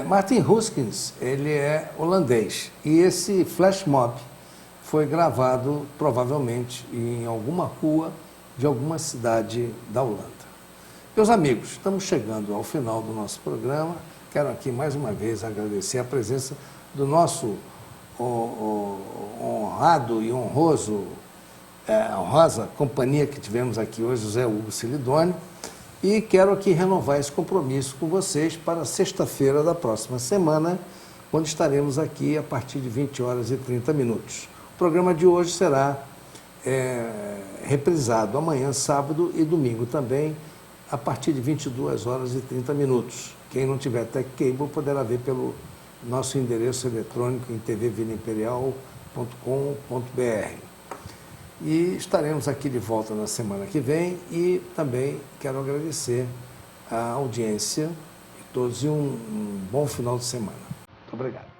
Martin Huskins, ele é holandês, e esse flash mob foi gravado provavelmente em alguma rua de alguma cidade da Holanda. Meus amigos, estamos chegando ao final do nosso programa. Quero aqui mais uma vez agradecer a presença do nosso honrado e honrosa companhia que tivemos aqui hoje, José Hugo Silidoni. E quero aqui renovar esse compromisso com vocês para sexta-feira da próxima semana, quando estaremos aqui a partir de 20 horas e 30 minutos. O programa de hoje será reprisado amanhã, sábado e domingo também, a partir de 22 horas e 30 minutos. Quem não tiver Tech Cable poderá ver pelo nosso endereço eletrônico em tvvilaimperial.com.br. E estaremos aqui de volta na semana que vem e também quero agradecer a audiência de todos e um bom final de semana. Muito obrigado.